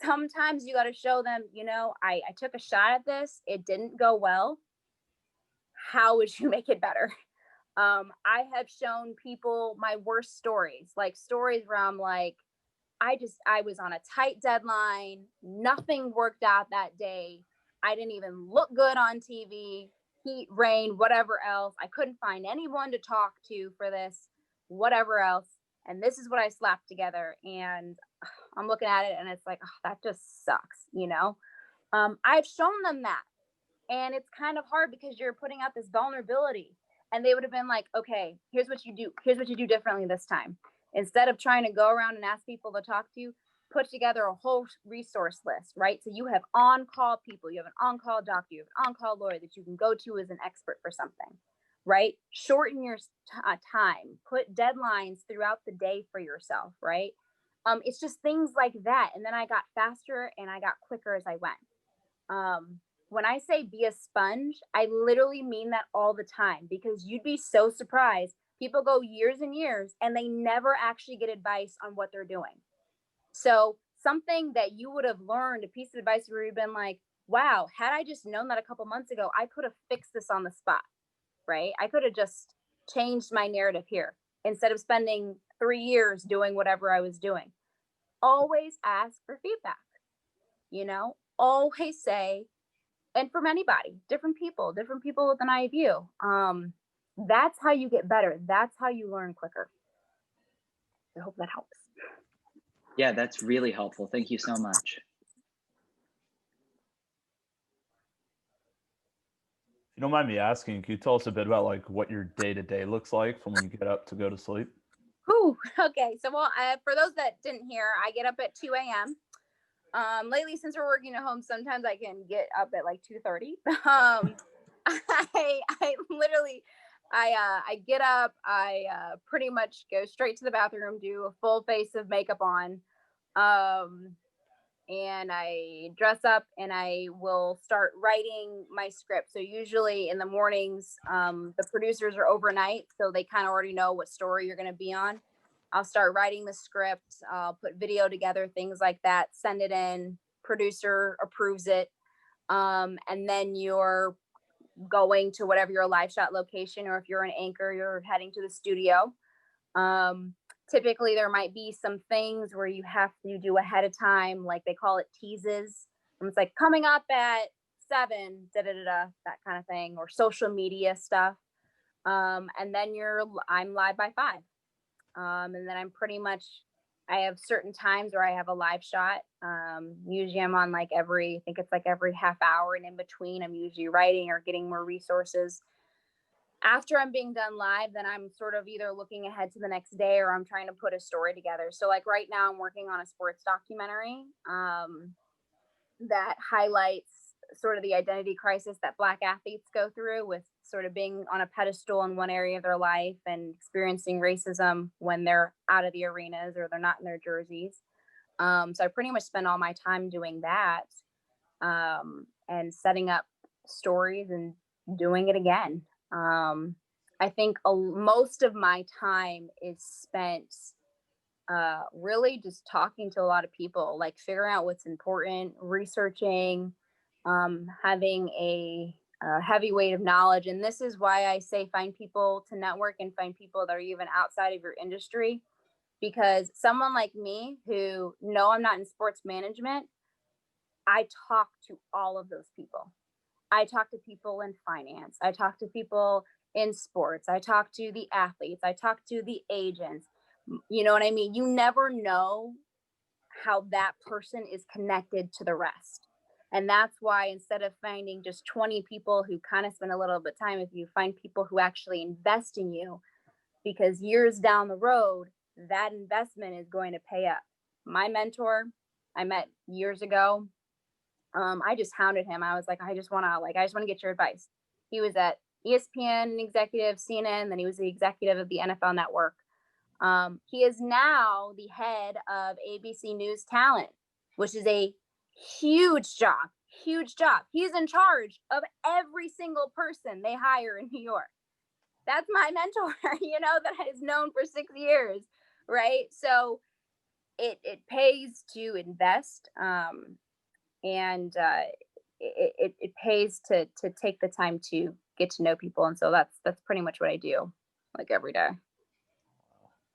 Sometimes you got to show them, you know, I took a shot at this. It didn't go well. How would you make it better? I have shown people my worst stories, like stories where I'm like, I was on a tight deadline. Nothing worked out that day. I didn't even look good on TV, heat, rain, whatever else. I couldn't find anyone to talk to for this, whatever else. And this is what I slapped together. And I'm looking at it and it's like, oh, that just sucks, you know? I've shown them that. And it's kind of hard because you're putting out this vulnerability. And they would have been like, okay, here's what you do. Here's what you do differently this time. Instead of trying to go around and ask people to talk to you, put together a whole resource list, right? So you have on-call people, you have an on-call doctor, you have an on-call lawyer that you can go to as an expert for something, right? Shorten your time, put deadlines throughout the day for yourself, right? It's just things like that. And then I got faster and I got quicker as I went. When I say be a sponge, I literally mean that all the time because you'd be so surprised. People go years and years and they never actually get advice on what they're doing. So something that you would have learned, a piece of advice where you've been like, wow, had I just known that a couple months ago, I could have fixed this on the spot, right? I could have just changed my narrative here instead of spending 3 years doing whatever I was doing. Always ask for feedback, you know, always say, and from anybody, different people with an eye view. That's how you get better. That's how you learn quicker. I hope that helps. Yeah, that's really helpful. Thank you so much. If you don't mind me asking, can you tell us a bit about like what your day-to-day looks like from when you get up to go to sleep? Ooh, okay. So, well, for those that didn't hear, I get up at 2 a.m. Lately, since we're working at home, sometimes I can get up at like 2:30. I literally, I get up, I pretty much go straight to the bathroom, do a full face of makeup on, and I dress up and I will start writing my script. So usually in the mornings, the producers are overnight, so they kind of already know what story you're going to be on. I'll start writing the script, I'll put video together, things like that, send it in, producer approves it. And then you're going to whatever your live shot location, or if you're an anchor, you're heading to the studio. Typically there might be some things where you have to do ahead of time, like they call it teases. And it's like coming up at 7, that kind of thing, or social media stuff. And then I'm live by 5. And then I have certain times where I have a live shot. Usually I'm on I think it's like every half hour, and in between I'm usually writing or getting more resources. after I'm being done live, then I'm sort of either looking ahead to the next day or I'm trying to put a story together. So like right now I'm working on a sports documentary that highlights sort of the identity crisis that Black athletes go through with sort of being on a pedestal in one area of their life and experiencing racism when they're out of the arenas or they're not in their jerseys. So I pretty much spend all my time doing that and setting up stories and doing it again. I think most of my time is spent really just talking to a lot of people, like figuring out what's important, researching, having a heavy weight of knowledge. And this is why I say find people to network and find people that are even outside of your industry, because someone like me who know I'm not in sports management, I talk to all of those people. I talk to people in finance. I talk to people in sports. I talk to the athletes. I talk to the agents. You know what I mean? You never know how that person is connected to the rest. And that's why instead of finding just 20 people who kind of spend a little bit of time with you, find people who actually invest in you, because years down the road, that investment is going to pay up. My mentor I met years ago, I just hounded him. I was like, I just want to get your advice. He was at ESPN executive, CNN, then he was the executive of the NFL Network. He is now the head of ABC News Talent, which is a huge job, huge job. He's in charge of every single person they hire in New York. That's my mentor, that is known for 6 years, right? So it pays to invest. And it pays to take the time to get to know people, and so that's pretty much what I do, like every day.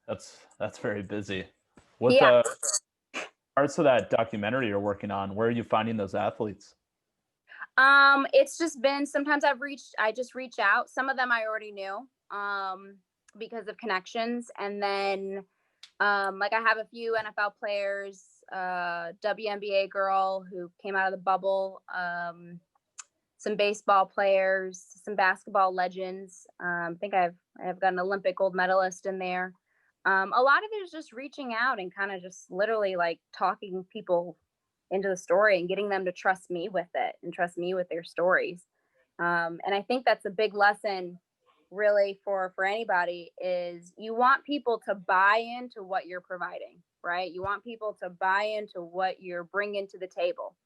That's very busy. What Yeah. Parts of that documentary you're working on, where are you finding those athletes? It's just been, sometimes I just reach out. Some of them I already knew because of connections, and then like I have a few NFL players, WNBA girl who came out of the bubble, some baseball players, some basketball legends. I think I've got an Olympic gold medalist in there. A lot of it is just reaching out and kind of just literally like talking people into the story and getting them to trust me with it and trust me with their stories. And I think that's a big lesson really for anybody, is you want people to buy into what you're providing, right? You want people to buy into what you're bringing to the table.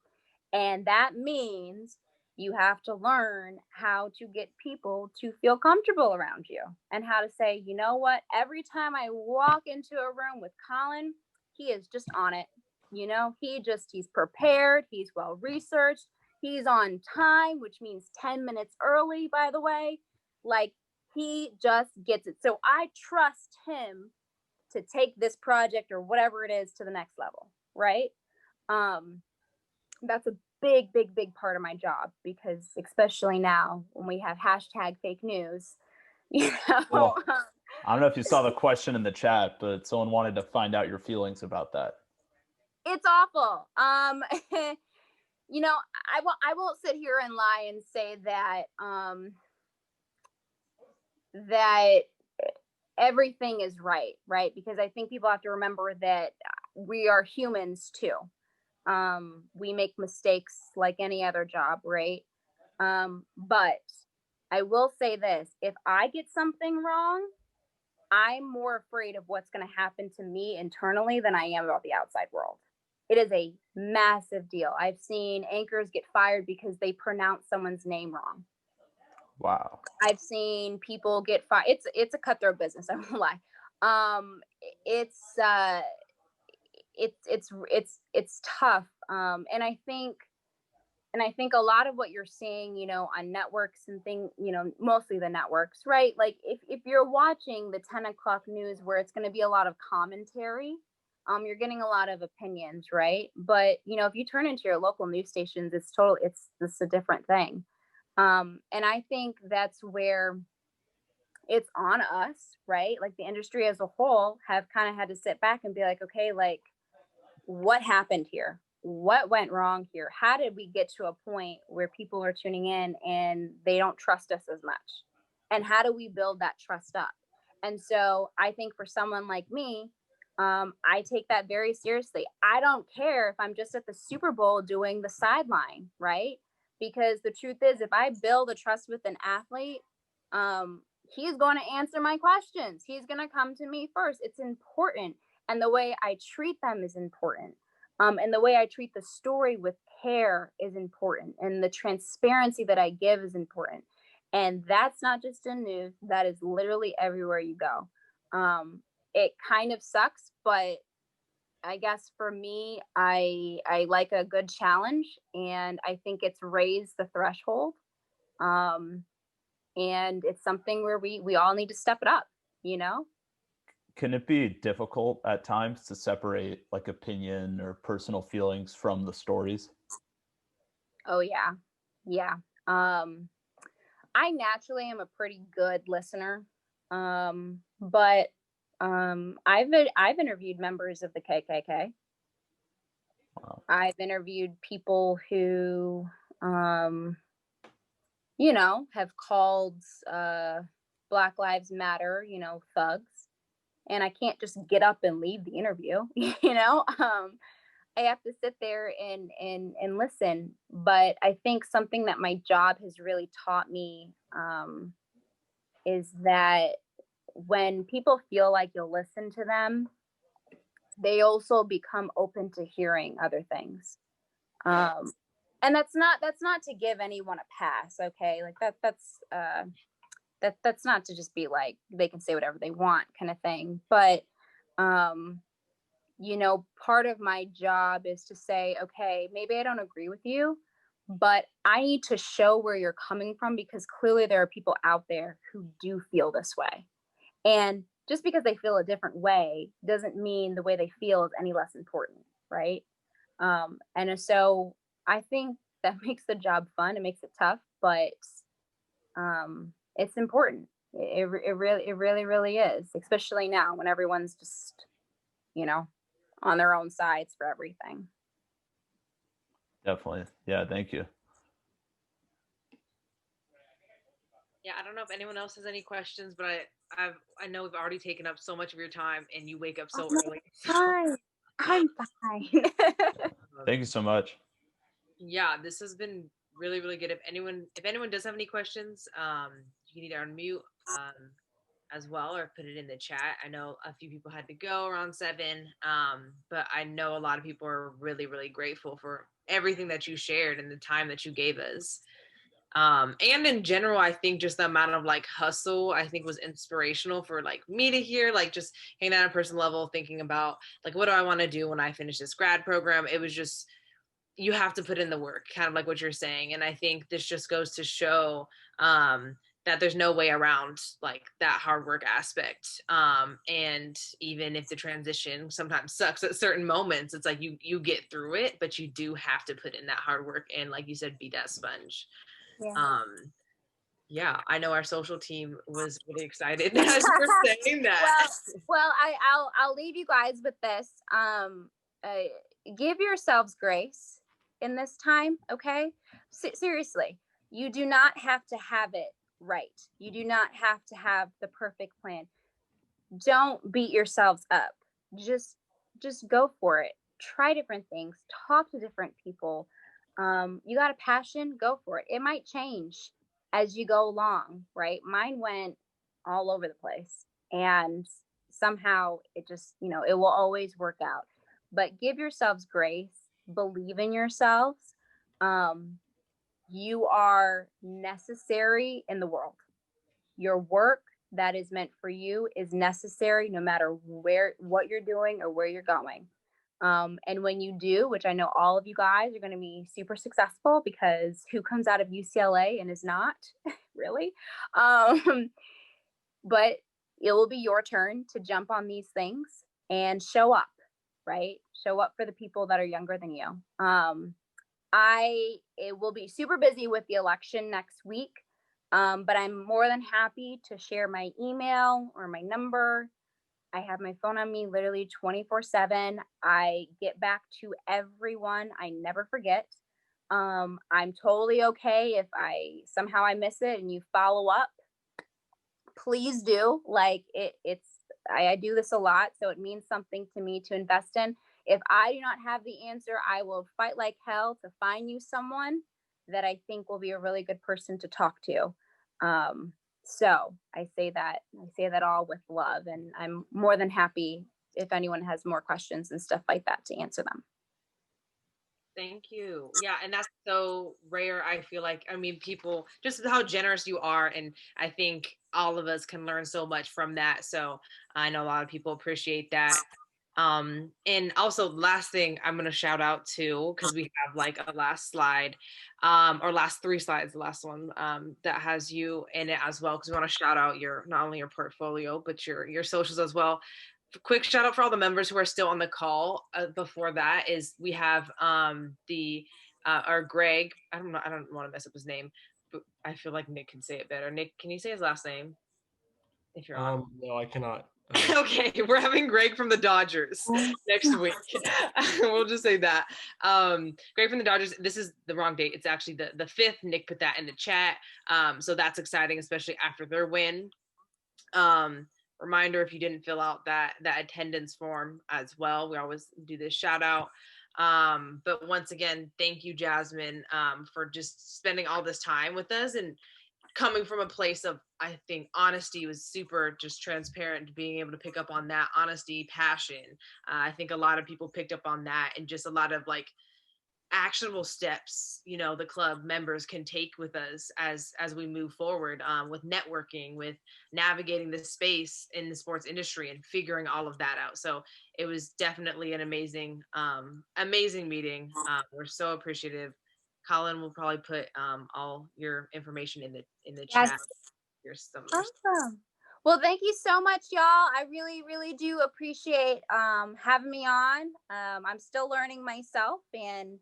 And that means you have to learn how to get people to feel comfortable around you and how to say, you know what, every time I walk into a room with Colin, he is just on it. He's prepared. He's well researched. He's on time, which means 10 minutes early, by the way. Like, he just gets it. So I trust him to take this project or whatever it is to the next level, right? That's a big part of my job, because especially now when we have hashtag fake news, Well, I don't know if you saw the question in the chat, but someone wanted to find out your feelings about that. It's awful. I won't sit here and lie and say that that everything is right? Because I think people have to remember that we are humans too. We make mistakes like any other job, right? But I will say this: if I get something wrong, I'm more afraid of what's going to happen to me internally than I am about the outside world. It is a massive deal. I've seen anchors get fired because they pronounce someone's name wrong. Wow. I've seen people get fired. It's a cutthroat business. I won't lie. It's tough. And I think a lot of what you're seeing, on networks and things, mostly the networks, right? Like if you're watching the 10 o'clock news where it's going to be a lot of commentary, you're getting a lot of opinions, right? But, if you turn into your local news stations, it's a different thing. And I think that's where it's on us, right? Like the industry as a whole have kind of had to sit back and be like, okay, like what happened here? What went wrong here? How did we get to a point where people are tuning in and they don't trust us as much? And how do we build that trust up? And so I think for someone like me, I take that very seriously. I don't care if I'm just at the Super Bowl doing the sideline, right? Because the truth is, if I build a trust with an athlete, he's going to answer my questions. He's going to come to me first. It's important. And the way I treat them is important. And the way I treat the story with care is important. And the transparency that I give is important. And that's not just in news, that is literally everywhere you go. It kind of sucks, but I guess for me, I like a good challenge, and I think it's raised the threshold. And it's something where we all need to step it up, you know? Can it be difficult at times to separate like opinion or personal feelings from the stories? Oh yeah. Yeah. I naturally am a pretty good listener. But I've interviewed members of the KKK. Wow. I've interviewed people who you know, have called Black Lives Matter, you know, thugs. And I can't just get up and leave the interview, you know. I have to sit there and listen. But I think something that my job has really taught me is that when people feel like you'll listen to them, they also become open to hearing other things. And that's not to give anyone a pass, okay? Like that's not to just be like they can say whatever they want kind of thing. But you know, part of my job is to say, okay, maybe I don't agree with you, but I need to show where you're coming from, because clearly there are people out there who do feel this way. And just because they feel a different way doesn't mean the way they feel is any less important, right? And so I think that makes the job fun. It makes it tough, but it's important. It really is, especially now when everyone's just, you know, on their own sides for everything. Definitely. Yeah, thank you. Yeah, I don't know if anyone else has any questions, but I know we've already taken up so much of your time, and you wake up so early. Fine. I'm fine. Thank you so much. Yeah, this has been really, really good. If anyone does have any questions, you can either unmute as well or put it in the chat. I know a few people had to go around 7, but I know a lot of people are really, really grateful for everything that you shared and the time that you gave us. And in general, I think just the amount of like hustle, I think was inspirational for like me to hear, like just hanging out on a personal level, thinking about like, what do I want to do when I finish this grad program? It was just, you have to put in the work, kind of like what you're saying. And I think this just goes to show that there's no way around like that hard work aspect. And even if the transition sometimes sucks at certain moments, it's like you get through it, but you do have to put in that hard work and, like you said, be that sponge. Yeah. Yeah, I know our social team was really excited as you were saying that. Well, I'll leave you guys with this. Give yourselves grace in this time, okay? Seriously, you do not have to have it right. You do not have to have the perfect plan. Don't beat yourselves up. Just go for it. Try different things. Talk to different people. You got a passion, go for it. It might change as you go along, right? Mine went all over the place, and somehow it just, you know, it will always work out. But give yourselves grace, believe in yourselves. You are necessary in the world. Your work that is meant for you is necessary no matter what you're doing or where you're going. And when you do, which I know all of you guys are going to be super successful, because who comes out of UCLA and is not really? But it will be your turn to jump on these things and show up, right? Show up for the people that are younger than you. It will be super busy with the election next week. But I'm more than happy to share my email or my number. I have my phone on me literally 24/7. I get back to everyone. I never forget. I'm totally okay if somehow I miss it and you follow up. please do. Like I do this a lot, so it means something to me to invest in. If I do not have the answer, I will fight like hell to find you someone that I think will be a really good person to talk to. So I say that all with love, and I'm more than happy if anyone has more questions and stuff like that to answer them. Thank you. Yeah, and that's so rare. I feel like, I mean, people, just how generous you are, and I think all of us can learn so much from that. So I know a lot of people appreciate that. And also, last thing I'm going to shout out to, because we have like a last slide, or last 3 slides, the last one that has you in it as well, because we want to shout out your, not only your portfolio but your socials as well. Quick shout out for all the members who are still on the call. Before that is we have our Greg. I don't know. I don't want to mess up his name, but I feel like Nick can say it better. Nick, can you say his last name if you're on? No, I cannot. Okay, we're having Greg from the Dodgers next week. We'll just say that. Greg from the Dodgers. This is the wrong date. It's actually the 5th. Nick put that in the chat. So that's exciting, especially after their win. Reminder, if you didn't fill out that attendance form as well, we always do this shout out. But once again, thank you, Jasmine, for just spending all this time with us and coming from a place of, I think, honesty. Was super just transparent, being able to pick up on that honesty, passion. I think a lot of people picked up on that, and just a lot of like actionable steps, the club members can take with us as we move forward, with networking, with navigating the space in the sports industry and figuring all of that out. So it was definitely an amazing meeting. We're so appreciative. Colin will probably put all your information in the Yes. chat. Here's some. Awesome. Well, thank you so much, y'all. I really, really do appreciate having me on. I'm still learning myself, and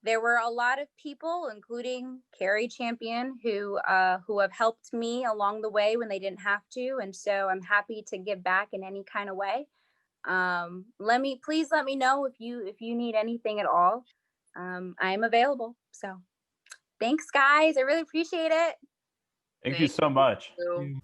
there were a lot of people, including Carrie Champion, who have helped me along the way when they didn't have to. And so I'm happy to give back in any kind of way. Please let me know if you need anything at all. I'm available. So thanks, guys. I really appreciate it. Thank you so much. You.